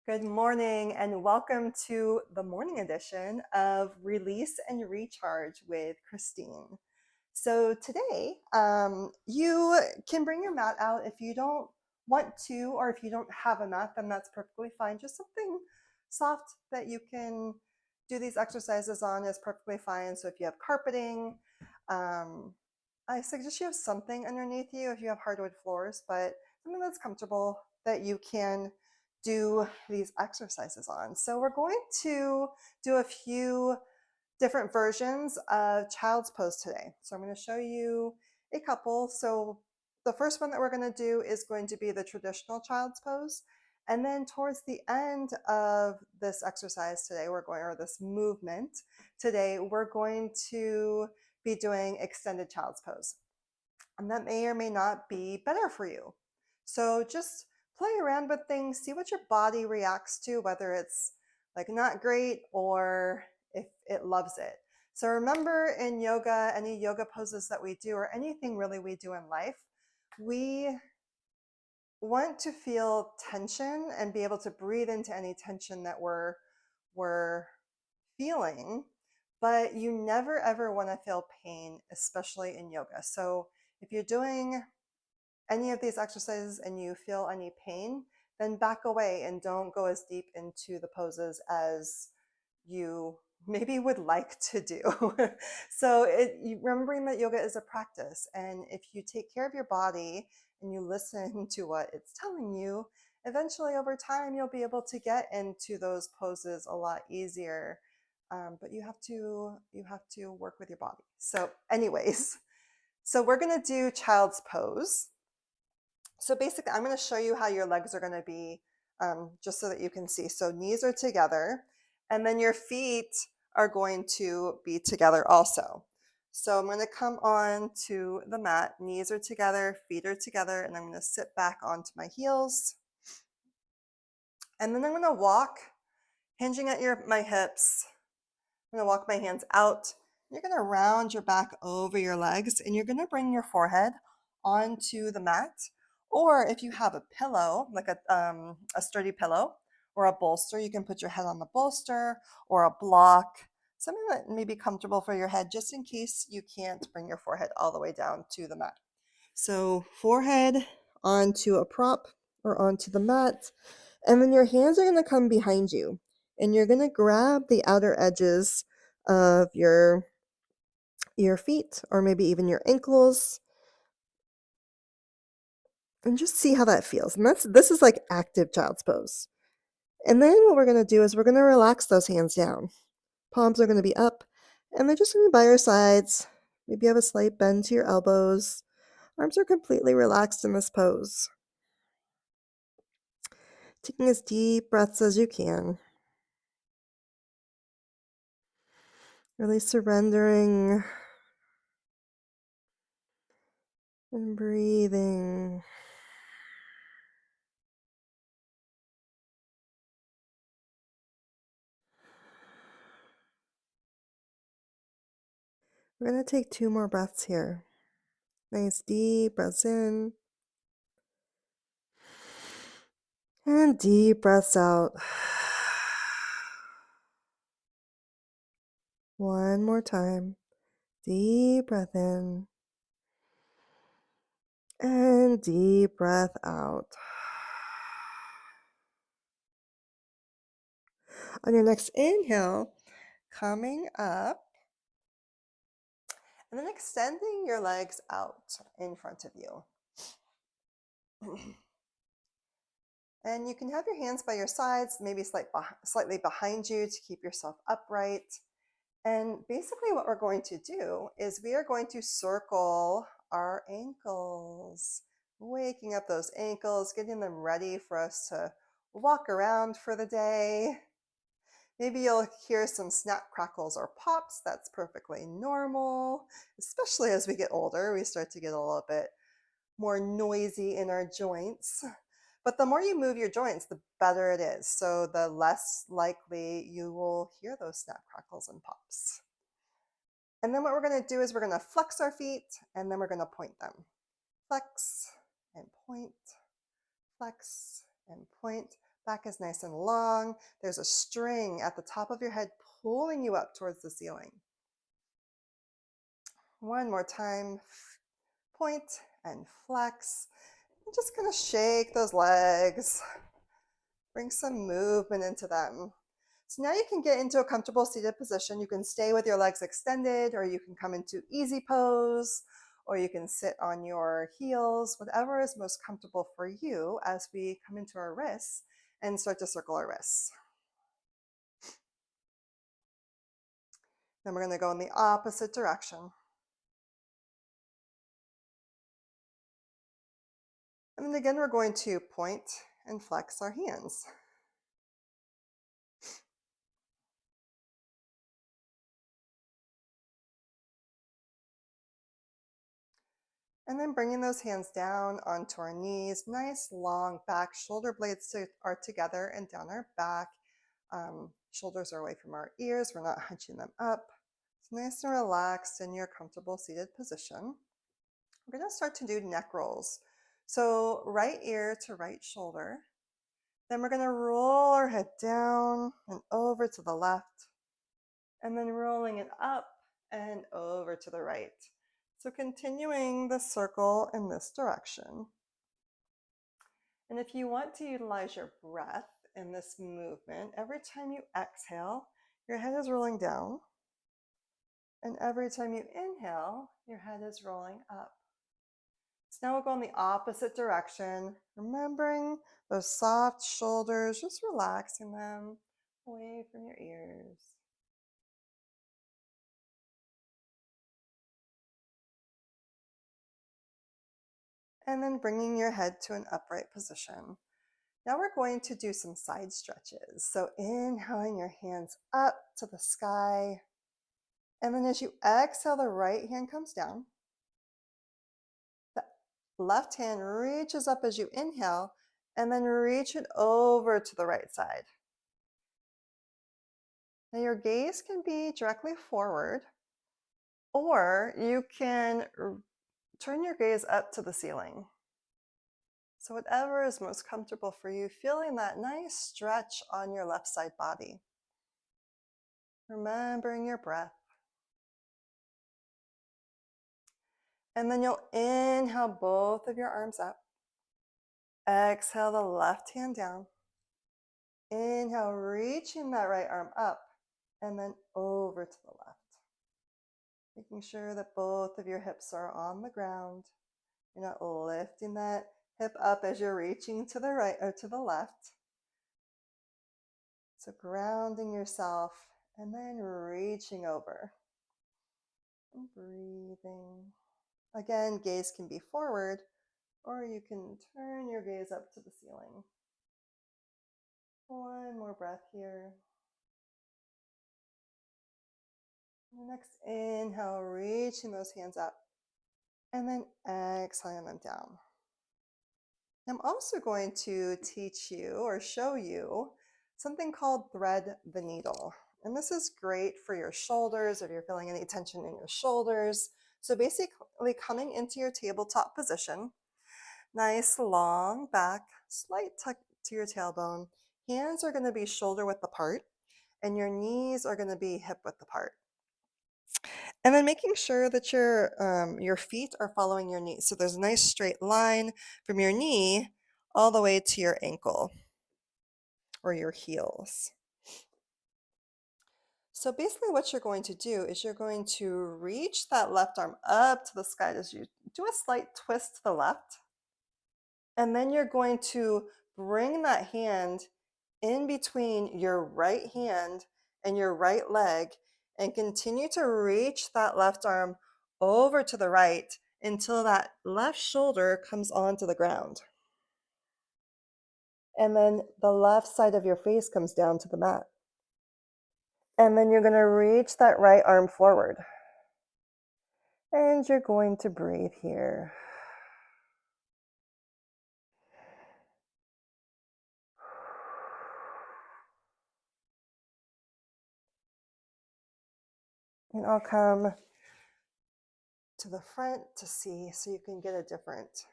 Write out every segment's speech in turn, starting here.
Good morning, and welcome to the morning edition of Release and Recharge with Christine. So, today, you can bring your mat out if you don't want to, or if you don't have a mat, then that's perfectly fine. Just something soft that you can do these exercises on is perfectly fine. So, if you have carpeting, um, I suggest you have something underneath you if you have hardwood floors, but something that's comfortable that you can do these exercises on. So we're going to do a few different versions of child's pose today. So I'm going to show you a couple. So the first one that we're going to do is going to be the traditional child's pose. And then towards the end of this exercise today, or this movement today, we're going to be doing extended child's pose. And that may or may not be better for you. So just play around with things, see what your body reacts to, whether it's like not great or if it loves it. So remember, in yoga, any yoga poses that we do, or anything really we do in life, we want to feel tension and be able to breathe into any tension that we're feeling, but you never ever want to feel pain, especially in yoga. So if you're doing any of these exercises and you feel any pain, then back away and don't go as deep into the poses as you maybe would like to do. So remembering that yoga is a practice, and if you take care of your body and you listen to what it's telling you, eventually over time you'll be able to get into those poses a lot easier. But you have to work with your body. So, anyways, so we're gonna do child's pose. So basically, I'm going to show you how your legs are going to be, just so that you can see. So knees are together, and then your feet are going to be together also. So I'm going to come on to the mat. Knees are together, feet are together, and I'm going to sit back onto my heels. And then I'm going to walk, hinging at my hips. I'm going to walk my hands out. You're going to round your back over your legs, and you're going to bring your forehead onto the mat. Or if you have a pillow, like a sturdy pillow or a bolster, you can put your head on the bolster, or a block, something that may be comfortable for your head, just in case you can't bring your forehead all the way down to the mat. So forehead onto a prop or onto the mat, and then your hands are going to come behind you, and you're going to grab the outer edges of your feet, or maybe even your ankles, and just see how that feels. And this is like active child's pose. And then what we're going to do is we're going to relax those hands down. Palms are going to be up, and they're just going to be by your sides. Maybe you have a slight bend to your elbows. Arms are completely relaxed in this pose. Taking as deep breaths as you can. Really surrendering and breathing. We're going to take 2 more breaths here. Nice deep breaths in. And deep breaths out. One more time. Deep breath in. And deep breath out. On your next inhale, coming up, and then extending your legs out in front of you. And you can have your hands by your sides, maybe slightly behind you to keep yourself upright. And basically what we're going to do is we are going to circle our ankles, waking up those ankles, getting them ready for us to walk around for the day. Maybe you'll hear some snap, crackles, or pops. That's perfectly normal, especially as we get older. We start to get a little bit more noisy in our joints. But the more you move your joints, the better it is. So the less likely you will hear those snap, crackles, and pops. And then what we're going to do is we're going to flex our feet, and then we're going to point them. Flex and point, flex and point. Back is nice and long. There's a string at the top of your head pulling you up towards the ceiling. One more time. Point and flex. I'm just going to shake those legs. Bring some movement into them. So now you can get into a comfortable seated position. You can stay with your legs extended, or you can come into easy pose, or you can sit on your heels, whatever is most comfortable for you as we come into our wrists and start to circle our wrists. Then we're going to go in the opposite direction. And then again, we're going to point and flex our hands. And then bringing those hands down onto our knees, nice long back, shoulder blades are together and down our back. Shoulders are away from our ears, we're not hunching them up. It's nice and relaxed in your comfortable seated position. We're gonna start to do neck rolls. So right ear to right shoulder. Then we're gonna roll our head down and over to the left, and then rolling it up and over to the right. So continuing the circle in this direction. And if you want to utilize your breath in this movement, every time you exhale, your head is rolling down. And every time you inhale, your head is rolling up. So now we'll go in the opposite direction, remembering those soft shoulders, just relaxing them away from your ears. And then bringing your head to an upright position. Now we're going to do some side stretches. So inhaling your hands up to the sky. And then as you exhale, the right hand comes down. The left hand reaches up as you inhale, and then reach it over to the right side. Now your gaze can be directly forward, or you can turn your gaze up to the ceiling. So whatever is most comfortable for you, feeling that nice stretch on your left side body. Remembering your breath. And then you'll inhale both of your arms up. Exhale the left hand down. Inhale, reaching that right arm up and then over to the left. Making sure that both of your hips are on the ground. You're not lifting that hip up as you're reaching to the right or to the left. So grounding yourself and then reaching over. And breathing. Again, gaze can be forward, or you can turn your gaze up to the ceiling. One more breath here. Next inhale, reaching those hands up, and then exhaling them down. I'm also going to teach you or show you something called thread the needle. And this is great for your shoulders if you're feeling any tension in your shoulders. So basically coming into your tabletop position, nice long back, slight tuck to your tailbone. Hands are going to be shoulder width apart, and your knees are going to be hip width apart. And then making sure that your feet are following your knees. So there's a nice straight line from your knee all the way to your ankle or your heels. So basically what you're going to do is you're going to reach that left arm up to the sky as you do a slight twist to the left. And then you're going to bring that hand in between your right hand and your right leg and continue to reach that left arm over to the right until that left shoulder comes onto the ground. And then the left side of your face comes down to the mat. And then you're going to reach that right arm forward. And you're going to breathe here. And I'll come to the front to see so you can get a different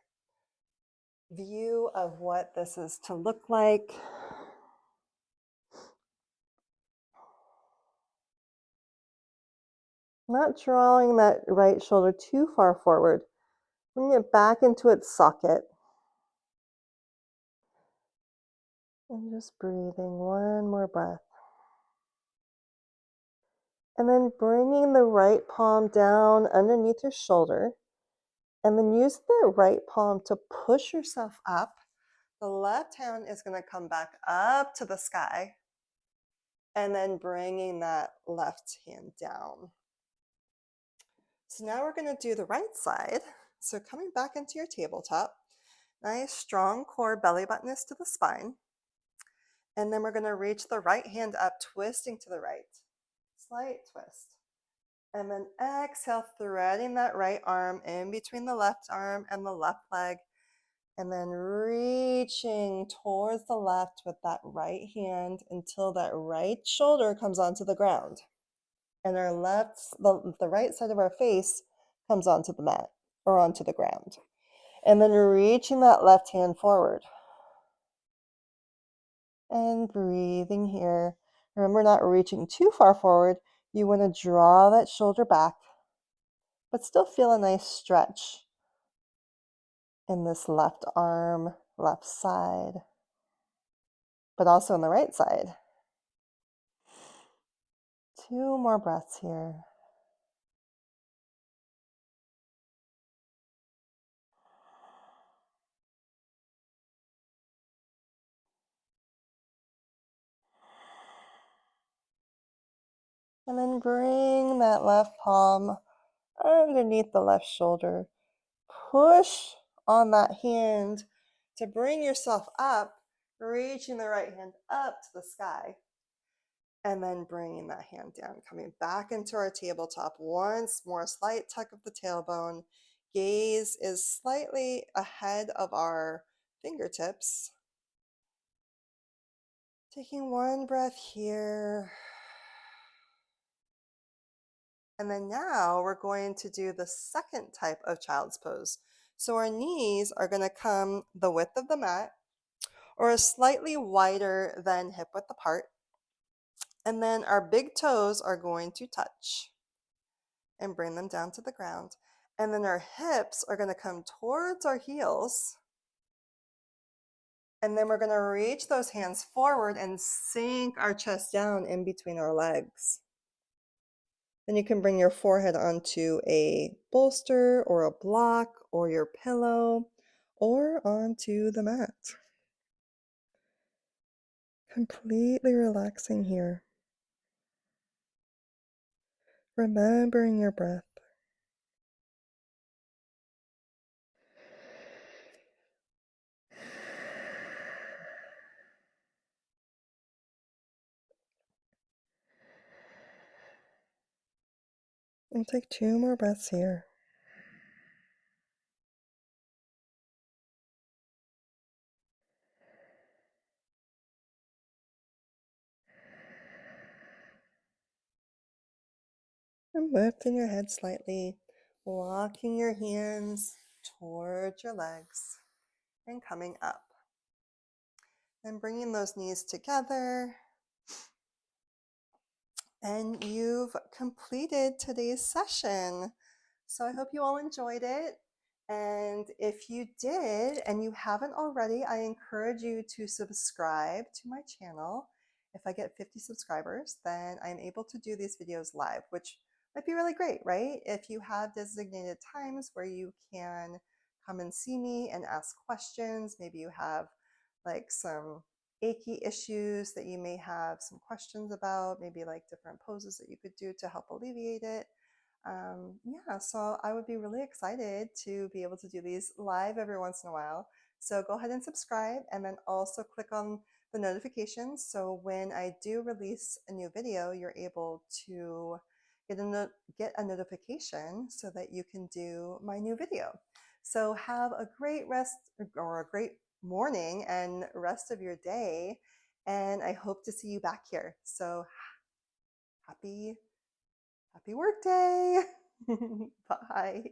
view of what this is to look like. Not drawing that right shoulder too far forward. Bring it back into its socket. And just breathing one more breath. And then bringing the right palm down underneath your shoulder. And then use the right palm to push yourself up. The left hand is going to come back up to the sky. And then bringing that left hand down. So now we're going to do the right side. So coming back into your tabletop. Nice strong core, belly button is to the spine. And then we're going to reach the right hand up, twisting to the right. Slight twist. And then exhale, threading that right arm in between the left arm and the left leg. And then reaching towards the left with that right hand until that right shoulder comes onto the ground. And our the right side of our face comes onto the mat or onto the ground. And then reaching that left hand forward. And breathing here. Remember, not reaching too far forward. You want to draw that shoulder back, but still feel a nice stretch in this left arm, left side, but also on the right side. 2 more breaths here. And then bring that left palm underneath the left shoulder. Push on that hand to bring yourself up, reaching the right hand up to the sky. And then bringing that hand down, coming back into our tabletop. Once more, slight tuck of the tailbone. Gaze is slightly ahead of our fingertips. Taking one breath here. And then now we're going to do the second type of child's pose. So our knees are going to come the width of the mat or slightly wider than hip width apart. And then our big toes are going to touch and bring them down to the ground. And then our hips are going to come towards our heels. And then we're going to reach those hands forward and sink our chest down in between our legs. Then you can bring your forehead onto a bolster or a block or your pillow or onto the mat. Completely relaxing here. Remembering your breath. And take 2 more breaths here. And lifting your head slightly, walking your hands towards your legs and coming up. And bringing those knees together. And you've completed today's session. So I hope you all enjoyed it. And if you did and you haven't already, I encourage you to subscribe to my channel. If I get 50 subscribers, then I'm able to do these videos live, which might be really great, right? If you have designated times where you can come and see me and ask questions, maybe you have like some achy issues that you may have some questions about, maybe like different poses that you could do to help alleviate it. Yeah, so I would be really excited to be able to do these live every once in a while. So go ahead and subscribe and then also click on the notifications. So when I do release a new video, you're able to get a notification so that you can do my new video. So have a great rest or a great morning and rest of your day. And I hope to see you back here. So happy work day. Bye.